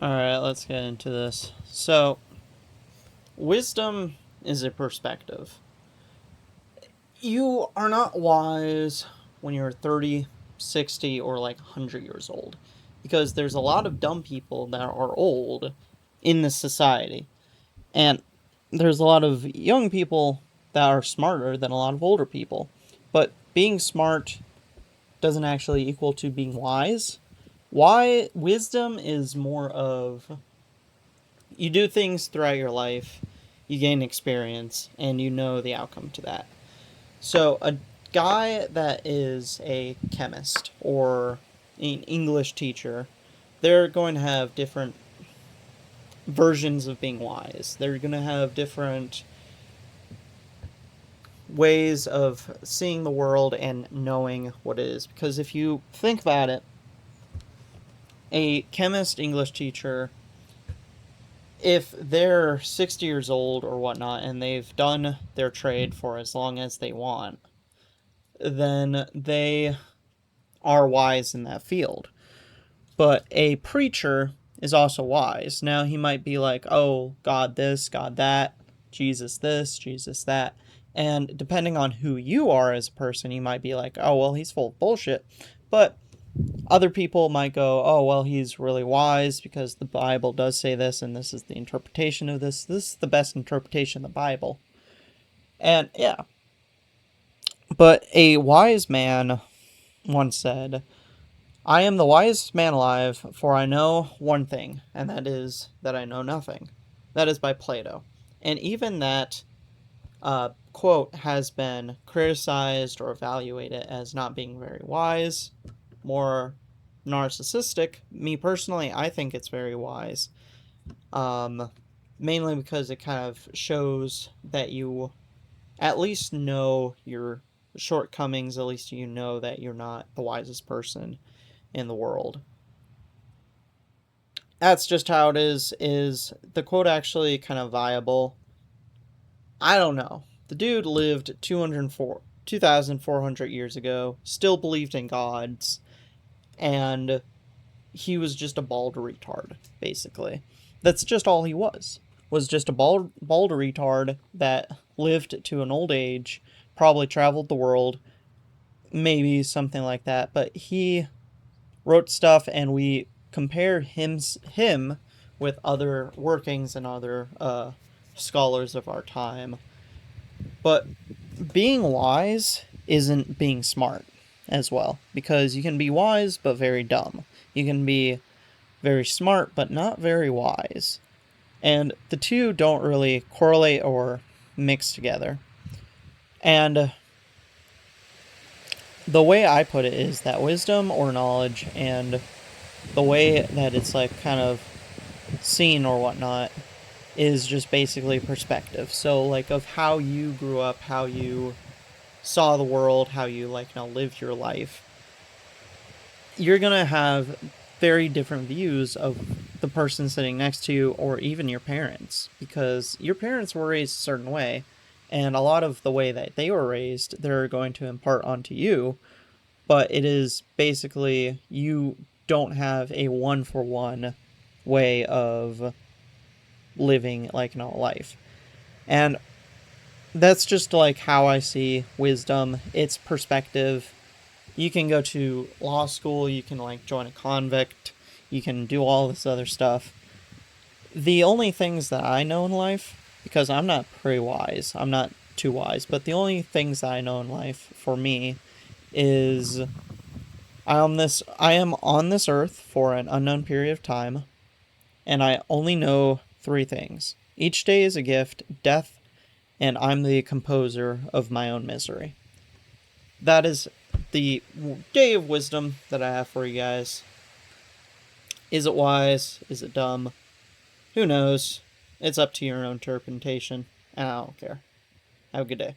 Alright, let's get into this. So, wisdom is a perspective. You are not wise when you're 30, 60, or like 100 years old. Because there's a lot of dumb people that are old in this society. And there's a lot of young people that are smarter than a lot of older people. But being smart doesn't actually equal to being wise. Why wisdom is more of you do things throughout your life, you gain experience, and you know the outcome to that. So, a guy that is a chemist or an English teacher, they're going to have different versions of being wise. They're going to have different ways of seeing the world and knowing what it is. Because if you think about it, a chemist English teacher, if they're 60 years old or whatnot and they've done their trade for as long as they want, then they are wise in that field. But a preacher is also wise. Now he might be like, oh, God this, God that, Jesus this, Jesus that. And depending on who you are as a person, you might be like, oh, well, he's full of bullshit. But other people might go, oh, well, he's really wise because the Bible does say this, and this is the interpretation of this. This is the best interpretation of the Bible. And yeah. But a wise man once said, I am the wisest man alive, for I know one thing, and that is that I know nothing. That is by Plato. And even that quote has been criticized or evaluated as not being very wise, more narcissistic. Me personally, I think it's very wise. Mainly because it kind of shows that you at least know your shortcomings, at least you know that you're not the wisest person in the world. That's just how it is. Is the quote actually kind of viable? I don't know. The dude lived 2,400 years ago, still believed in gods, and he was just a bald retard, basically. That's just all he was just a bald retard that lived to an old age, probably traveled the world, maybe something like that, but he wrote stuff and we compare him with other workings and other scholars of our time. But being wise isn't being smart as well, because you can be wise but very dumb. You can be very smart but not very wise. And the two don't really correlate or mix together. And the way I put it is that wisdom or knowledge and the way that it's like kind of seen or whatnot is just basically perspective. So like of how you grew up, how you saw the world, how you like now lived your life. You're gonna have very different views of the person sitting next to you or even your parents, because your parents were raised a certain way and a lot of the way that they were raised they're going to impart onto you, but it is basically you don't have a one for one way of living like in all life. And that's just like how I see wisdom. It's perspective. You can go to law school, you can like join a convict, you can do all this other stuff. The only things that I know in life, because I'm not very wise, I'm not too wise, but the only things that I know in life for me is I am on this earth for an unknown period of time, and I only know three things. Each day is a gift, death, and I'm the composer of my own misery. That is the day of wisdom that I have for you guys. Is it wise? Is it dumb? Who knows? It's up to your own interpretation, and I don't care. Have a good day.